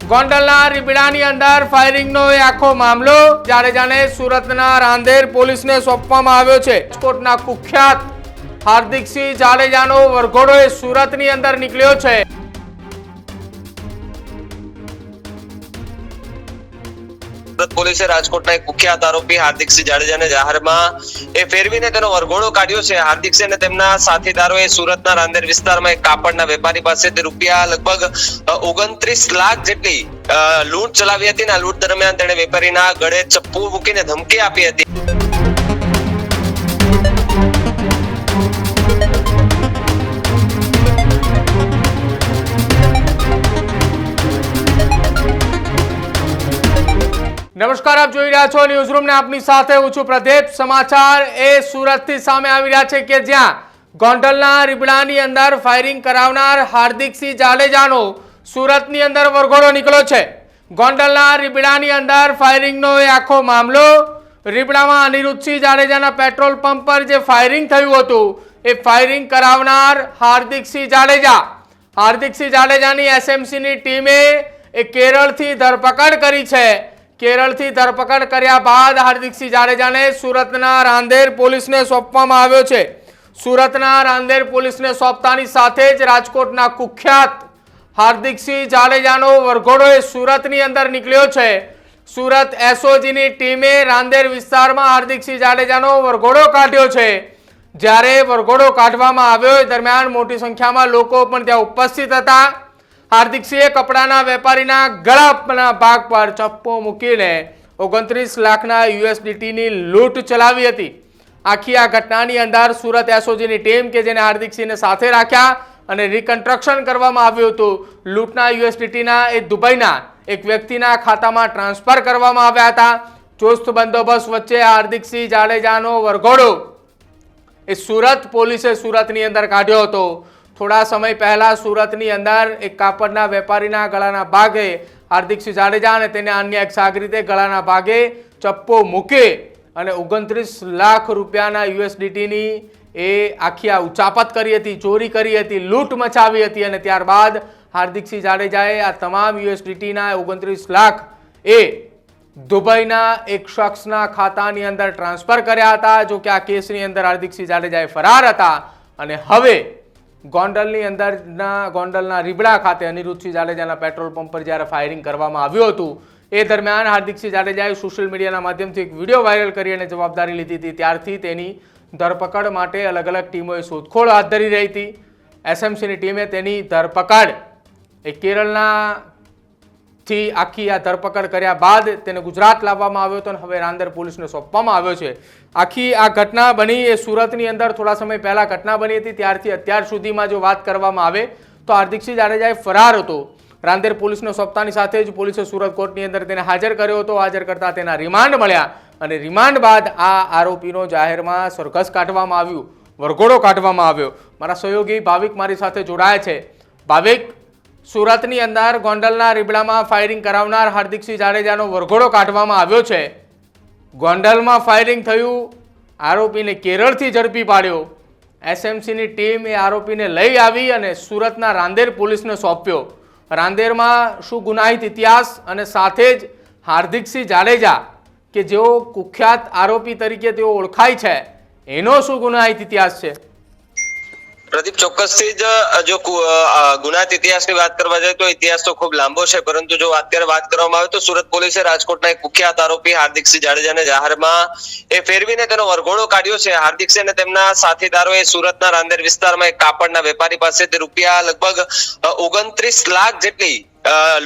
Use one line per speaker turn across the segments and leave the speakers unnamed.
ગોંડલના રીબડાની અંદર ફાયરિંગનો એ આખો મામલો જાડેજાને સુરતના રાંદેર પોલીસને સોંપવામાં આવ્યો છે। રાજકોટના કુખ્યાત હાર્દિકસિંહ જાડેજાનો વરઘોડો એ સુરતની અંદર નીકળ્યો છે।
સુરત પોલીસે રાજકોટના એક કુખ્યાત આરોપી હાર્દિકસિંહ જાડેજાને જાહેરમાં ફેરવીને તેનો વરઘોડો કાઢ્યો છે। હાર્દિકસિંહ અને તેમના સાથીદારોએ સુરતના રાંદેર વિસ્તારમાં એક કાપડના વેપારી પાસેથી રૂપિયા લગભગ 29 લાખ જેટલી લૂંટ ચલાવી હતી। આ લૂંટ દરમિયાન તેણે વેપારીના ગળે ચપ્પુ મૂકીને ધમકી આપી હતી।
નમસ્કાર, આપ જોઈ રહ્યા છો ન્યૂઝ રૂમ ને આપની સાથે હું છું પ્રદીપ। સમાચાર એ સુરતથી સામે આવી રહ્યા છે કે જ્યાં ગોંડલના રીબડાની અંદર ફાયરિંગ કરાવનાર હાર્દિકસિંહ જાડેજાનો સુરતની અંદર વરઘોડો નીકળ્યો છે। ગોંડલના રીબડાની અંદર ફાયરિંગનો એ આખો મામલો રીબડામાં અનિરુદ્ધસિંહ જાડેજાના પેટ્રોલ પંપ પર જે ફાયરિંગ થયું હતું એ ફાયરિંગ કરાવનાર હાર્દિકસિંહ જાડેજાની એસએમસીની ટીમે એ કેરળથી ધરપકડ કરી છે। કેરળથી ધરપકડ કર્યા બાદ હાર્દિકસિંહ જાડેજાને સુરતના રાંદેર પોલીસને સોંપવામાં આવ્યો છે। સુરતના રાંદેર પોલીસને સોંપતાની સાથે જ રાજકોટના કુખ્યાત હાર્દિકસિંહ જાડેજાનો વરઘોડો એ સુરતની અંદર નીકળ્યો છે। સુરત એસઓજીની ટીમે રાંદેર વિસ્તારમાં હાર્દિકસિંહ જાડેજાનો વરઘોડો કાઢ્યો છે। જ્યારે વરઘોડો કાઢવામાં આવ્યો એ દરમિયાન મોટી સંખ્યામાં લોકો પણ ત્યાં ઉપસ્થિત હતા। હાર્દિકસિંહે કપડાના વેપારીના ગળાના ભાગ પર ચપ્પો મૂકીને 29 લાખના યુએસડીટીની લૂંટ ચલાવી હતી। આખી આ ઘટનાની અંદર સુરત એસઓજીની ટીમ કે જેને હાર્દિકસિંહને સાથે રાખ્યા અને રિકન્સ્ટ્રક્શન કરવામાં આવ્યું હતું। લૂંટના યુએસડીટીના એ દુબઈના એક વ્યક્તિના ખાતામાં ટ્રાન્સફર કરવામાં આવ્યા હતા। ચુસ્ત બંદોબસ્ત વચ્ચે હાર્દિકસિંહ જાડેજાનો વરઘોડો એ સુરત પોલીસે સુરતની અંદર કાઢ્યો હતો। થોડા સમય પહેલા સુરતની અંદર એક કાપડના વેપારીના ગળાના ભાગે હાર્દિકસિંહ જાડેજા અને તેને અન્ય એક સાગરીતે ગળાના ભાગે ચપ્પો મૂકે અને 29 લાખ રૂપિયાના યુએસડીટીની એ આખી આ ઉચાપત કરી હતી, ચોરી કરી હતી, લૂંટ મચાવી હતી અને ત્યારબાદ હાર્દિકસિંહ જાડેજાએ આ તમામ યુએસડીટીના 29 લાખ એ દુબઈના એક શખ્સના ખાતાની અંદર ટ્રાન્સફર કર્યા હતા। જો કે આ કેસની અંદર હાર્દિકસિંહ જાડેજા ફરાર હતા અને હવે ગોંડલના રીબડા ખાતે અનિરુદ્ધસિંહ જાડેજાના પેટ્રોલ પંપ પર જ્યારે ફાયરિંગ કરવામાં આવ્યું હતું એ દરમિયાન હાર્દિકસિંહ જાડેજાએ સોશિયલ મીડિયાના માધ્યમથી એક વિડીયો વાયરલ કરી અને જવાબદારી લીધી હતી। ત્યારથી તેની ધરપકડ માટે અલગ અલગ ટીમોએ શોધખોળ હાથ ધરી રહી હતી। એસએમસીની ટીમે તેની ધરપકડ એ કેરળથી આખી આ ધરપકડ કર્યા બાદ તેને ગુજરાત લાવવામાં આવ્યો હતો અને હવે રાંદેર પોલીસને સોંપવામાં આવ્યો છે। આખી આ ઘટના બની એ સુરતની અંદર થોડા સમય પહેલા ઘટના બની હતી। ત્યારથી અત્યાર સુધીમાં જો વાત કરવામાં આવે તો હાર્દિકસિંહ જાડેજા ફરાર હતો। રાંદેર પોલીસને સોંપતાની સાથે જ પોલીસે સુરત કોર્ટની અંદર તેને હાજર કર્યો હતો। હાજર કરતા તેના રિમાન્ડ મળ્યા અને રિમાન્ડ બાદ આ આરોપીનો જાહેરમાં સરઘસ કાઢવામાં આવ્યું, વરઘોડો કાઢવામાં આવ્યો। મારા સહયોગી ભાવિક મારી સાથે જોડાયા છે। ભાવિક, સુરતની અંદર ગોંડલના રીબડામાં ફાયરિંગ કરાવનાર હાર્દિકસિંહ જાડેજાનો વરઘોડો કાઢવામાં આવ્યો છે। ગોંડલમાં ફાયરિંગ થયું, આરોપીને કેરળથી ઝડપી પાડ્યો। એસએમસીની ટીમ એ આરોપીને લઈ આવી અને સુરતના રાંદેર પોલીસને સોંપ્યો। રાંદેરમાં શું ગુનાહિત ઇતિહાસ અને સાથે જ હાર્દિકસિંહ જાડેજા કે જેઓ કુખ્યાત આરોપી તરીકે તેઓ ઓળખાય છે એનો શું ગુનાહિત ઇતિહાસ છે?
પ્રદીપ, ચોક્કસથી જ જો ગુનાહિત ઇતિહાસની વાત કરવા જાય તો ઇતિહાસ તો ખૂબ લાંબો છે, પરંતુ જો અત્યારે વાત કરવામાં આવે તો સુરત પોલીસે રાજકોટના એક કુખ્યાત આરોપી હાર્દિકસિંહ જાડેજાને જાહેરમાં ફેરવીને તેનો વરઘોડો કાઢ્યો છે। હાર્દિકસિંહ અને તેમના સાથીદારોએ સુરતના રાંદેર વિસ્તારમાં એક કાપડના વેપારી પાસેથી રૂપિયા લગભગ 29 લાખ જેટલી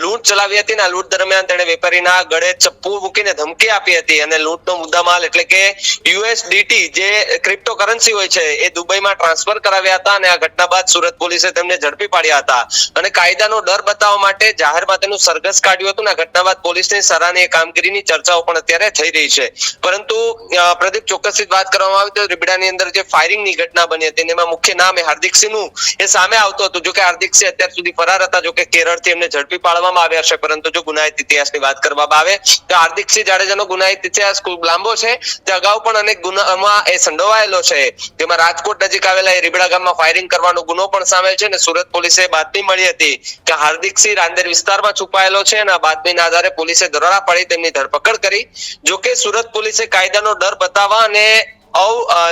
લૂંટ ચલાવી હતી। આ લૂંટ દરમિયાન તેણે વેપારીના ગળે ચપ્પુ મૂકીને ધમકી આપી હતી અને લૂંટનો મુદ્દામાલ એટલે કે યુએસડીટી જે ક્રિપ્ટોકરન્સી હોય છે એ દુબઈમાં ટ્રાન્સફર કરાવ્યા હતા અને આ ઘટના બાદ સુરત પોલીસે તેમને ઝડપી પાડ્યા હતા અને કાયદાનો ડર બતાવવા માટે જાહેરમાં તેનું સરઘસ કાઢ્યું હતું। આ ઘટના બાદ પોલીસની સરાહનીય કામગીરીની ચર્ચાઓ પણ અત્યારે થઈ રહી છે। પરંતુ પ્રદીપ, ચોક્કસથી વાત કરવામાં આવે તો રીબડાની અંદર જે ફાયરિંગની ઘટના બની હતી એમાં મુખ્ય નામ એ હાર્દિકસિંહનું એ સામે આવતું હતું। જો કે હાર્દિકસિંહ અત્યાર સુધી ફરાર હતા। જો કે કેરળથી એમને ઝડપી પાડવામાં આવ્યા છે, પરંતુ જો ગુનાહિત ઇતિહાસની વાત કરવામાં આવે તો હાર્દિકસિંહ જાડેજાનો ગુનાહિત ઇતિહાસ ખૂબ લાંબો છે. તે અગાઉ પણ અનેક ગુનામાં એ સંડોવાયેલો છે. તેમાં રાજકોટ નજીક આવેલા એ રીબડા ગામમાં ફાયરિંગ કરવાનો ગુનો પણ સામેલ છે અને સુરત પોલીસે બાતમી મળી હતી કે હાર્દિકસિંહ રાંદેર વિસ્તારમાં છુપાયેલો છે અને આ બાતમીના આધારે પોલીસે દરોડા પાડી તેમની ધરપકડ કરી. જોકે સુરત પોલીસે કાયદાનો ડર બતાવવા અને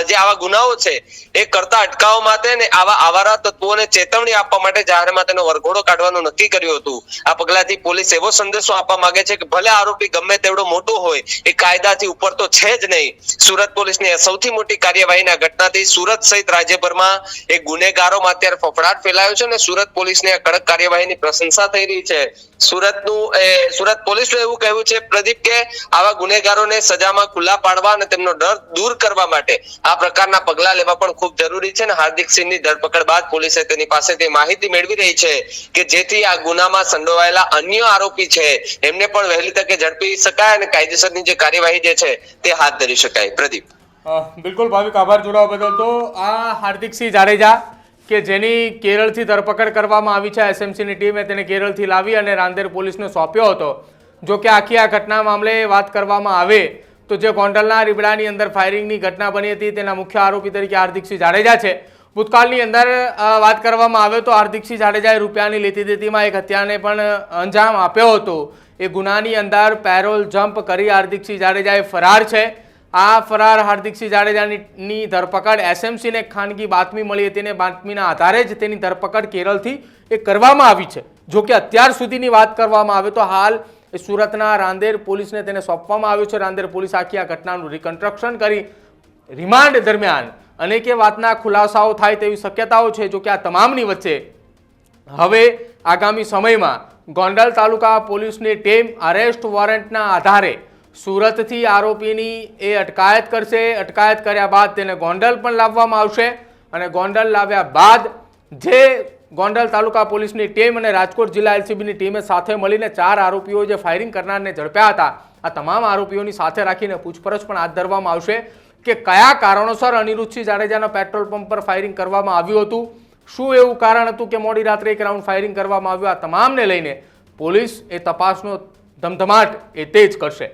જે આવા ગુનાઓ છે એ કરતા અટકાવવા માટે ને આવા આવારા તત્વોને ચેતવણી આપવા માટે જાહેરમાં તેનો વરઘોડો કાઢવાનું નક્કી કર્યું હતું. આ પગલાથી પોલીસ એવો સંદેશો આપવા માંગે છે કે ભલે આરોપી ગમે તેવડો મોટો હોય, એ કાયદાથી ઉપર તો છે જ નહીં. સુરત પોલીસની સૌથી મોટી કાર્યવાહીના ઘટનાથી સુરત સહિત રાજ્યભરમાં એક ગુનેગારોમાં અત્યારે ફફડાટ ફેલાયો છે અને સુરત પોલીસની આ કડક કાર્યવાહીની પ્રશંસા થઈ રહી છે. સુરત પોલીસનું એવું કહેવું છે પ્રદીપ કે આવા ગુનેગારોને સજામાં ખુલ્લા પાડવા અને તેમનો ડર દૂર કરવા માટે આ પ્રકારના પગલા લેવા પણ ખૂબ જરૂરી છે અને હાર્દિકસિંહની ધરપકડ બાદ પોલીસે તેની પાસેથી માહિતી મેળવી રહી છે કે જેથી આ ગુનામાં સંડોવાયેલા અન્ય આરોપી છે એમને પણ વહેલી તકે ઝડપી શકાય અને કાયદેસરની જે કાર્યવાહી જે છે તે હાથ ધરી શકાય. પ્રદીપ.
બિલકુલ ભાવિક, આભાર જોડાવા બદલ. તો આ હાર્દિકસિંહ જાડેજા કે જેની કેરળથી ધરપકડ કરવામાં આવી છે, એસએમસીની ટીમે તેને કેરળથી લાવી અને રાંદેર પોલીસને સોંપ્યો હતો. જો કે આખી આ ઘટના મામલે વાત કરવામાં આવે તો જે ગોંડલના રીબડાની અંદર ફાયરિંગની ઘટના બની હતી તેના મુખ્ય આરોપી તરીકે હાર્દિકસિંહ જાડેજા છે. ભૂતકાળની અંદર વાત કરવામાં આવે તો હાર્દિકસિંહ જાડેજાએ રૂપિયાની લેતી દેતીમાં એક હત્યાને પણ અંજામ આપ્યો હતો. એ ગુનાની અંદર પેરોલ જમ્પ કરી હાર્દિકસિંહ જાડેજા ફરાર છે. આ ફરાર હાર્દિકસિંહ જાડેજાની ધરપકડ એસએમસીને ખાનગી બાતમી મળી હતી અને બાતમીના આધારે જ તેની ધરપકડ કેરળથી એ કરવામાં આવી છે. જો કે અત્યાર સુધીની વાત કરવામાં આવે તો હાલ સુરતના રાંદેર પોલીસને તેને સોંપવામાં આવ્યું છે. રાંદેર પોલીસ આખી આ ઘટનાનું રિકન્સ્ટ્રક્શન કરી રિમાન્ડ દરમિયાન અનેક વાતના ખુલાસાઓ થાય તેવી શક્યતાઓ છે. જો કે આ તમામની વચ્ચે હવે આગામી સમયમાં ગોંડલ તાલુકા પોલીસની ટીમ અરેસ્ટ વોરંટના આધારે સુરતથી આરોપીની એ અટકાયત કરશે. અટકાયત કર્યા બાદ તેને ગોંડલ પણ લાવવામાં આવશે અને ગોંડલ લાવ્યા બાદ જે ગોંડલ તાલુકા પોલીસની ટીમ અને રાજકોટ જિલ્લા એલસીબીની ટીમે સાથે મળીને 4 આરોપીઓ જે ફાયરિંગ કરનારને ઝડપ્યા હતા, આ તમામ આરોપીઓની સાથે રાખીને પૂછપરછ પણ હાથ ધરવામાં આવશે કે કયા કારણોસર અનિરુદ્ધસિંહ જાડેજાના પેટ્રોલ પંપ પર ફાયરિંગ કરવામાં આવ્યું હતું, શું એવું કારણ હતું કે મોડી રાત્રે એક રાઉન્ડ ફાયરિંગ કરવામાં આવ્યું. આ તમામને લઈને પોલીસ એ તપાસનો ધમધમાટ એ તેજ કરશે.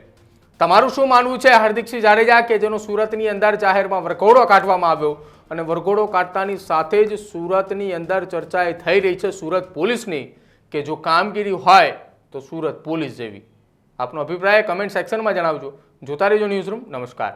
તમારું શું માનવું છે હાર્દિકસિંહ જાડેજા કે જેનો સુરતની અંદર જાહેરમાં વરઘોડો કાઢવામાં આવ્યો અને વરઘોડો કાઢતાની સાથે જ સુરતની અંદર ચર્ચા એ થઈ રહી છે સુરત પોલીસની કે જો કામગીરી હોય તો સુરત પોલીસ જેવી. આપનો અભિપ્રાય કમેન્ટ સેક્શનમાં જણાવજો. જોતા રહેજો ન્યૂઝરૂમ. નમસ્કાર.